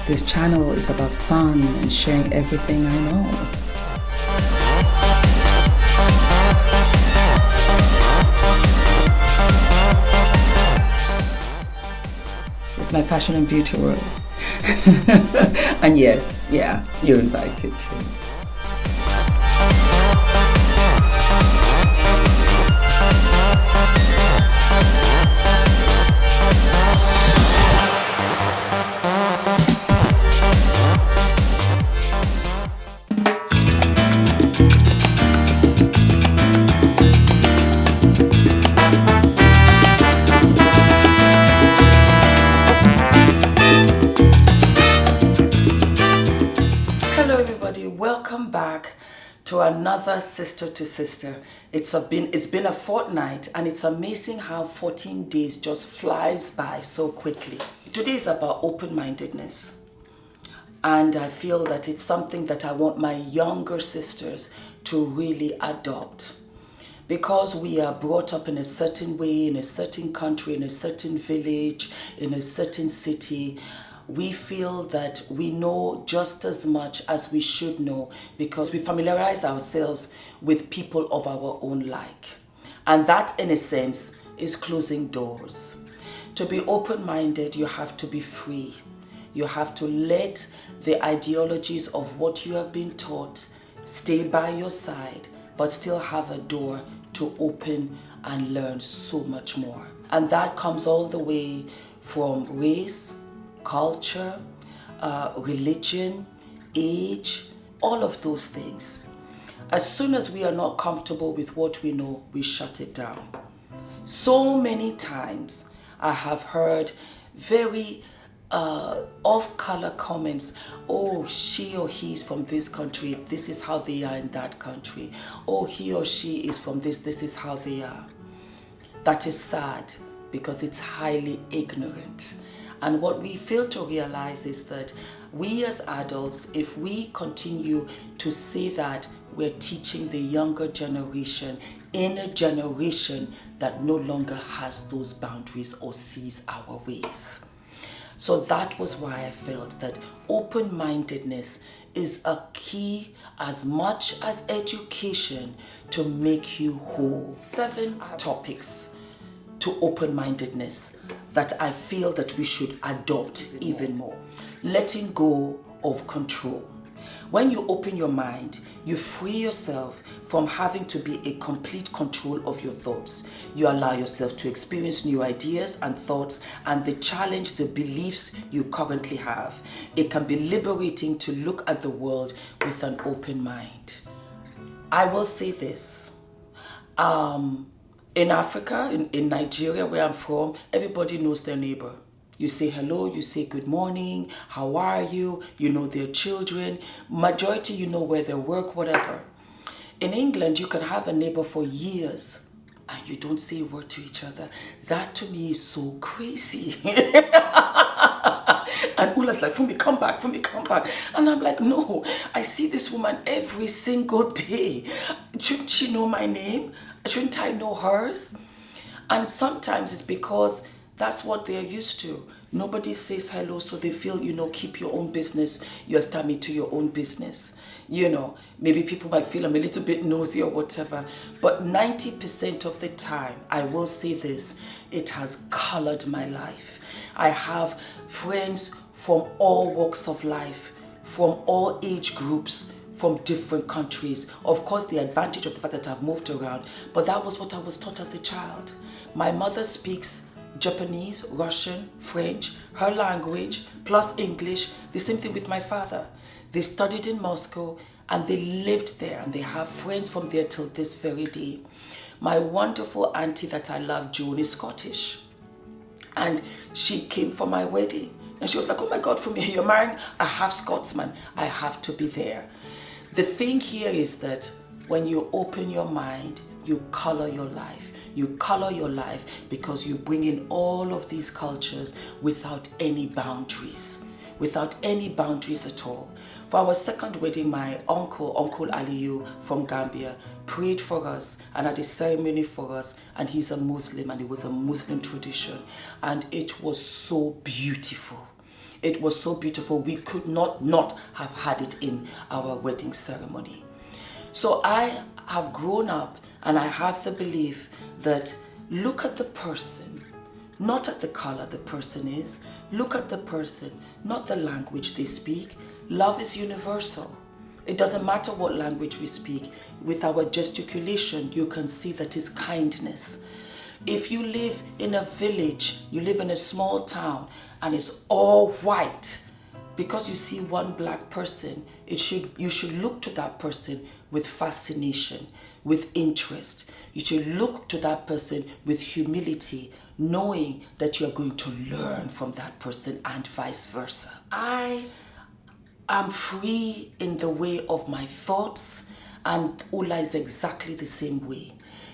This channel is about fun and sharing everything I know. It's my fashion and beauty world. And yes, yeah, you're invited too. Welcome back to another Sister to Sister. It's been a fortnight, and it's amazing how 14 days just flies by so quickly. Today is about open-mindedness, and I feel that it's something that I want my younger sisters to really adopt, because we are brought up in a certain way, in a certain country, in a certain village, in a certain city. We feel that we know just as much as we should know because we familiarize ourselves with people of our own like. And that, in a sense, is closing doors. To be open-minded, you have to be free. You have to let the ideologies of what you have been taught stay by your side, but still have a door to open and learn so much more. And that comes all the way from race, culture, religion, age, all of those things. As soon as we are not comfortable with what we know, we shut it down. So many times I have heard very off-color comments. Oh, she or he is from this country, this is how they are in that country. Oh, he or she is from this is how they are. That is sad because it's highly ignorant. And what we fail to realize is that we as adults, if we continue to say that, we're teaching the younger generation in a generation that no longer has those boundaries or sees our ways. So that was why I felt that open-mindedness is a key as much as education to make you whole. 7 topics to open-mindedness that I feel that we should adopt even more. Letting go of control. When you open your mind, you free yourself from having to be a complete control of your thoughts. You allow yourself to experience new ideas and thoughts, and they challenge the beliefs you currently have. It can be liberating to look at the world with an open mind. I will say this. In Africa, in Nigeria, where I'm from, everybody knows their neighbor. You say hello, you say good morning, how are you? You know their children. Majority, you know where they work, whatever. In England, you can have a neighbor for years and you don't say a word to each other. That to me is so crazy. And Ula's like, Fumi, come back, Fumi, come back. And I'm like, no, I see this woman every single day. Shouldn't she know my name? Shouldn't I know hers? And sometimes it's because that's what they're used to. Nobody says hello, so they feel, keep your own business. You're standing to your own business. Maybe people might feel I'm a little bit nosy or whatever. But 90% of the time, I will say this, it has colored my life. I have friends from all walks of life, from all age groups, from different countries. Of course, the advantage of the fact that I've moved around, but that was what I was taught as a child. My mother speaks Japanese, Russian, French, her language, plus English. The same thing with my father. They studied in Moscow and they lived there, and they have friends from there till this very day. My wonderful auntie that I love, Joan, is Scottish. And she came for my wedding. And she was like, oh my God, Fumi, you're marrying a half Scotsman. I have to be there. The thing here is that when you open your mind, you color your life. You color your life because you bring in all of these cultures without any boundaries. Without any boundaries at all. For our second wedding, my Uncle Aliyu from Gambia, prayed for us and had a ceremony for us, and he's a Muslim and it was a Muslim tradition, and it was so beautiful. It was so beautiful. We could not have had it in our wedding ceremony. So I have grown up and I have the belief that look at the person, not at the color the person is. Look at the person, not the language they speak. Love is universal. It doesn't matter what language we speak. With our gesticulation, you can see that is kindness. If you live in a village, you live in a small town, and it's all white, because you see one black person, you should look to that person with fascination, with interest. You should look to that person with humility, knowing that you're going to learn from that person and vice versa. I am free in the way of my thoughts, and Ula is exactly the same way.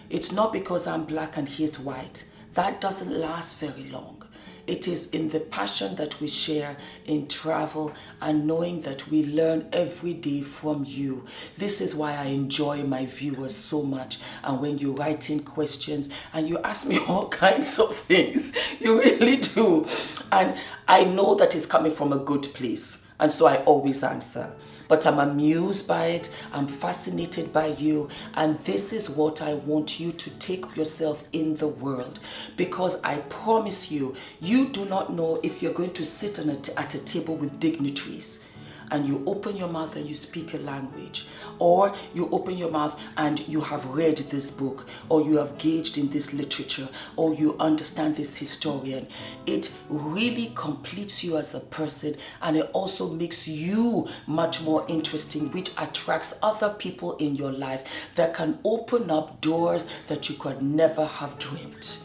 It's not because I'm black and he's white. That doesn't last very long. It is in the passion that we share in travel and knowing that we learn every day from you. This is why I enjoy my viewers so much. And when you write in questions and you ask me all kinds of things, you really do. And I know that it's coming from a good place. And so I always answer. But I'm amused by it, I'm fascinated by you, and this is what I want you to take yourself in the world. Because I promise you, you do not know if you're going to sit at a table with dignitaries, and you open your mouth and you speak a language, or you open your mouth and you have read this book, or you have gauged in this literature, or you understand this historian. It really completes you as a person, and it also makes you much more interesting, which attracts other people in your life that can open up doors that you could never have dreamed.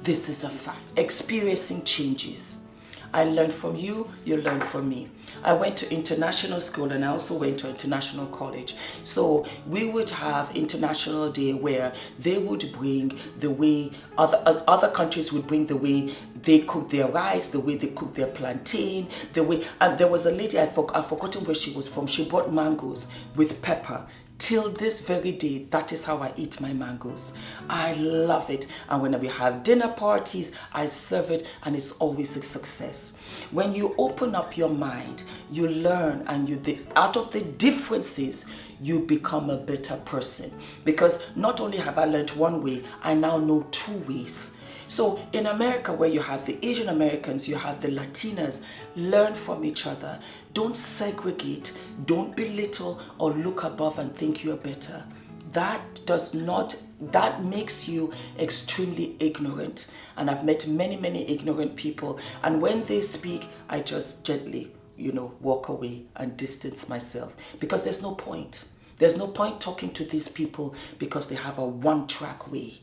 This is a fact. Experiencing changes. I learned from you, you learned from me. I went to international school and I also went to international college. So we would have International Day where they would bring the way, other countries would bring the way they cook their rice, the way they cook their plantain, the way, and there was a lady, I've forgotten where she was from, she brought mangoes with pepper. Till this very day, that is how I eat my mangoes. I love it. And when we have dinner parties, I serve it and it's always a success. When you open up your mind, you learn, and out of the differences, you become a better person. Because not only have I learned one way, I now know two ways. So in America, where you have the Asian Americans, you have the Latinas, learn from each other. Don't segregate, don't belittle or look above and think you're better. That makes you extremely ignorant. And I've met many ignorant people. And when they speak, I just gently, walk away and distance myself, because there's no point. There's no point talking to these people because they have a one-track way.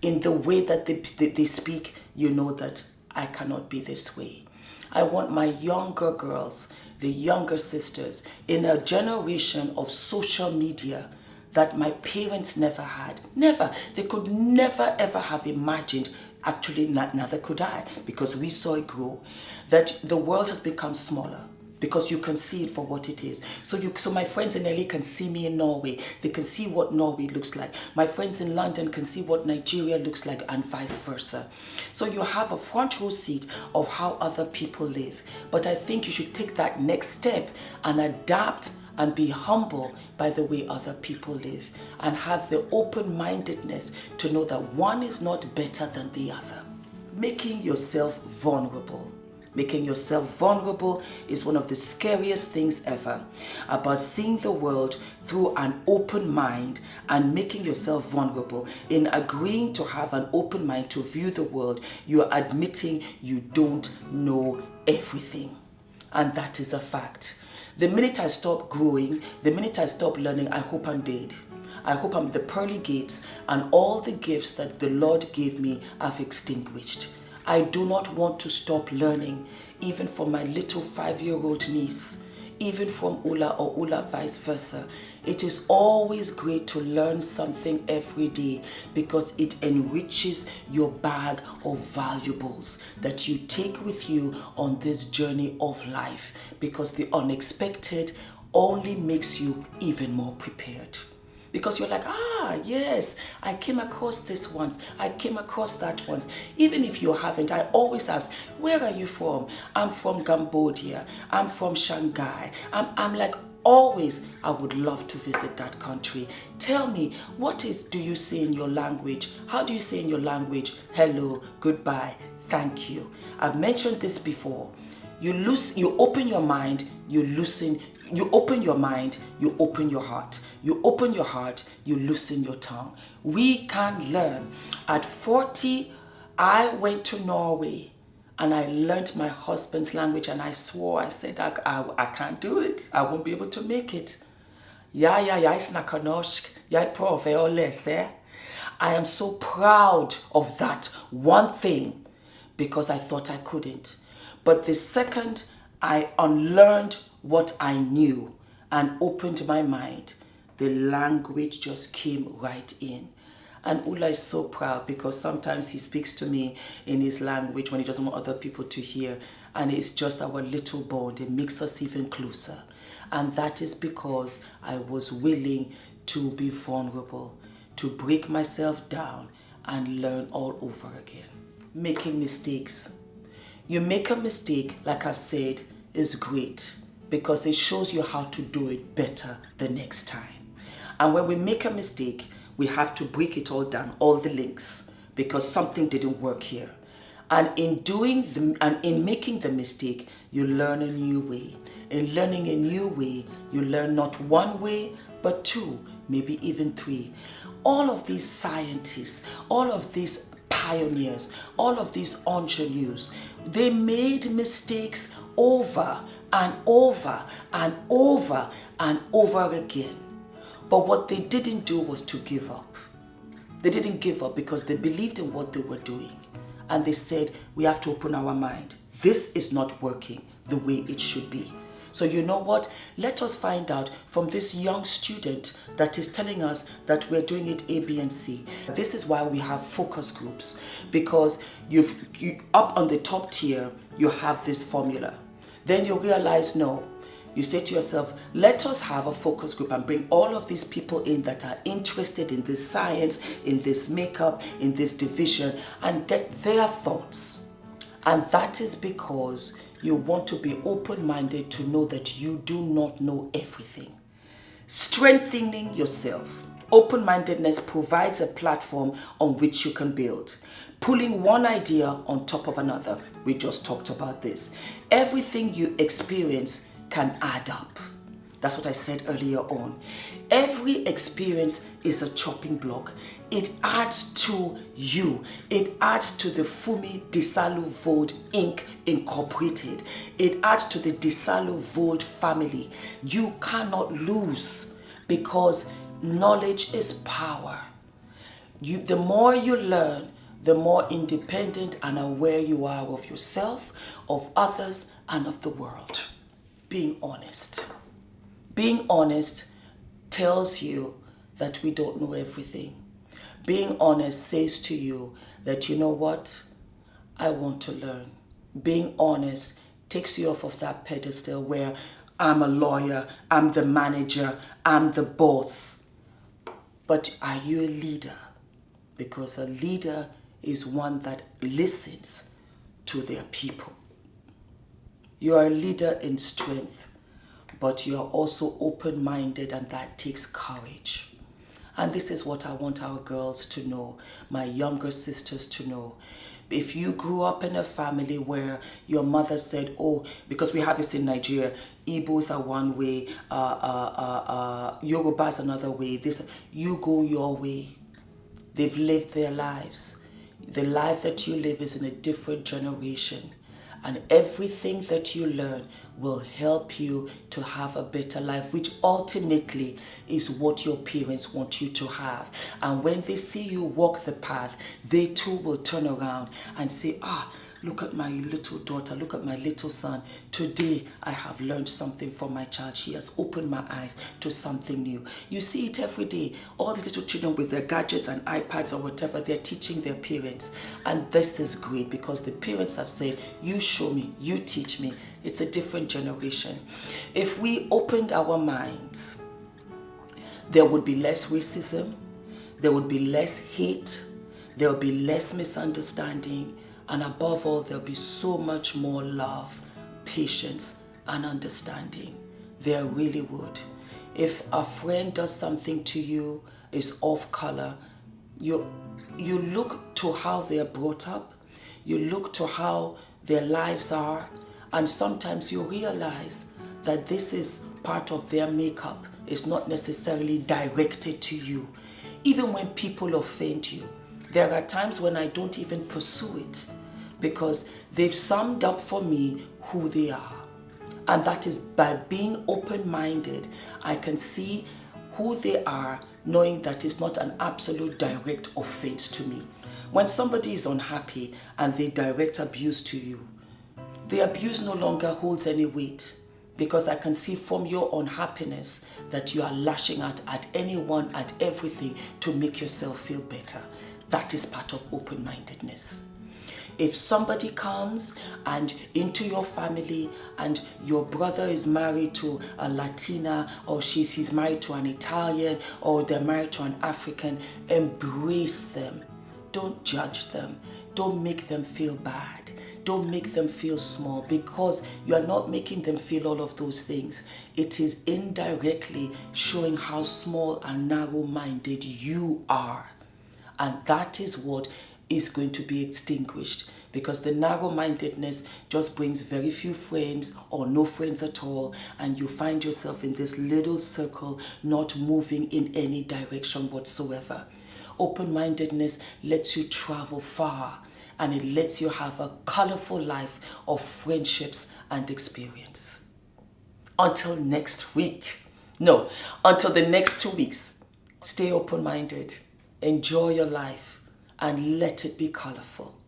In the way that they speak, that I cannot be this way. I want my younger girls, the younger sisters, in a generation of social media that my parents never had. Never. They could never ever have imagined. Actually, neither could I, because we saw it grow. That the world has become smaller, because you can see it for what it is. So my friends in LA can see me in Norway. They can see what Norway looks like. My friends in London can see what Nigeria looks like, and vice versa. So you have a front row seat of how other people live. But I think you should take that next step and adapt and be humble by the way other people live, and have the open-mindedness to know that one is not better than the other. Making yourself vulnerable. Making yourself vulnerable is one of the scariest things ever. About seeing the world through an open mind and making yourself vulnerable. In agreeing to have an open mind to view the world, you're admitting you don't know everything. And that is a fact. The minute I stop growing, the minute I stop learning, I hope I'm dead. I hope I'm the pearly gates and all the gifts that the Lord gave me have extinguished. I do not want to stop learning, even from my little 5-year-old niece, even from Ula or Ula vice versa. It is always great to learn something every day, because it enriches your bag of valuables that you take with you on this journey of life, because the unexpected only makes you even more prepared. Because you're like, yes, I came across this once, I came across that once. Even if you haven't, I always ask, where are you from? I'm from Cambodia, I'm from Shanghai. I'm like, always, I would love to visit that country. Tell me, do you say in your language? How do you say in your language, hello, goodbye, thank you? I've mentioned this before. You open your mind, you loosen. You open your mind, you open your heart. You open your heart, you loosen your tongue. We can learn. At 40, I went to Norway and I learned my husband's language, and I swore, I said, I can't do it. I won't be able to make it. Jeg snakker norsk. Jeg prøver å lese. I am so proud of that one thing because I thought I couldn't. But the second I unlearned what I knew and opened my mind, the language just came right in. And Ula is so proud because sometimes he speaks to me in his language when he doesn't want other people to hear. And it's just our little bond. It makes us even closer. And that is because I was willing to be vulnerable, to break myself down and learn all over again. Making mistakes. You make a mistake, like I've said, is great because it shows you how to do it better the next time. And when we make a mistake, we have to break it all down, all the links, because something didn't work here. And in making the mistake, you learn a new way. In learning a new way, you learn not one way, but two, maybe even three. All of these scientists, all of these pioneers, all of these ingenues, they made mistakes over and over and over and over again. But what they didn't do was to give up. They didn't give up because they believed in what they were doing. And they said, we have to open our mind. This is not working the way it should be. So you know what? Let us find out from this young student that is telling us that we're doing it A, B, and C. This is why we have focus groups, because you up on the top tier, you have this formula. Then you realize, no, you say to yourself, let us have a focus group and bring all of these people in that are interested in this science, in this makeup, in this division, and get their thoughts. And that is because you want to be open-minded to know that you do not know everything. Strengthening yourself. Open-mindedness provides a platform on which you can build. Pulling one idea on top of another. We just talked about this. Everything you experience can add up. That's what I said earlier on. Every experience is a chopping block. It adds to you. It adds to the Fumi Desalu-Vold Inc. Incorporated. It adds to the Desalu-Vold family. You cannot lose because knowledge is power. The more you learn, the more independent and aware you are of yourself, of others, and of the world. Being honest. Being honest tells you that we don't know everything. Being honest says to you that, you know what, I want to learn. Being honest takes you off of that pedestal where I'm a lawyer, I'm the manager, I'm the boss. But are you a leader? Because a leader is one that listens to their people. You are a leader in strength, but you are also open-minded, and that takes courage. And this is what I want our girls to know, my younger sisters to know. If you grew up in a family where your mother said, oh, because we have this in Nigeria, Igbos are one way, Yoruba is another way, you go your way. They've lived their lives. The life that you live is in a different generation. And everything that you learn will help you to have a better life, which ultimately is what your parents want you to have. And when they see you walk the path, they too will turn around and say, look at my little daughter, look at my little son. Today, I have learned something from my child. She has opened my eyes to something new. You see it every day. All these little children with their gadgets and iPads or whatever, they're teaching their parents. And this is great because the parents have said, you show me, you teach me. It's a different generation. If we opened our minds there would be less racism, there would be less hate, there will be less misunderstanding, and above all, there'll be so much more love, patience, and understanding. There really would. If a friend does something to you, is off color, you look to how they are brought up, you look to how their lives are, and sometimes you realize that this is part of their makeup. It's not necessarily directed to you. Even when people offend you, there are times when I don't even pursue it because they've summed up for me who they are. And that is by being open-minded, I can see who they are, knowing that it's not an absolute direct offense to me. When somebody is unhappy and they direct abuse to you, the abuse no longer holds any weight because I can see from your unhappiness that you are lashing out at anyone, at everything to make yourself feel better. That is part of open-mindedness. If somebody comes and into your family and your brother is married to a Latina, or he's married to an Italian, or they're married to an African, embrace them. Don't judge them. Don't make them feel bad. Don't make them feel small, because you are not making them feel all of those things. It is indirectly showing how small and narrow-minded you are. And that is what is going to be extinguished, because the narrow-mindedness just brings very few friends or no friends at all, and you find yourself in this little circle not moving in any direction whatsoever. Open-mindedness lets you travel far, and it lets you have a colorful life of friendships and experience. Until next week. No, until the next 2 weeks. Stay open-minded. Enjoy your life and let it be colorful.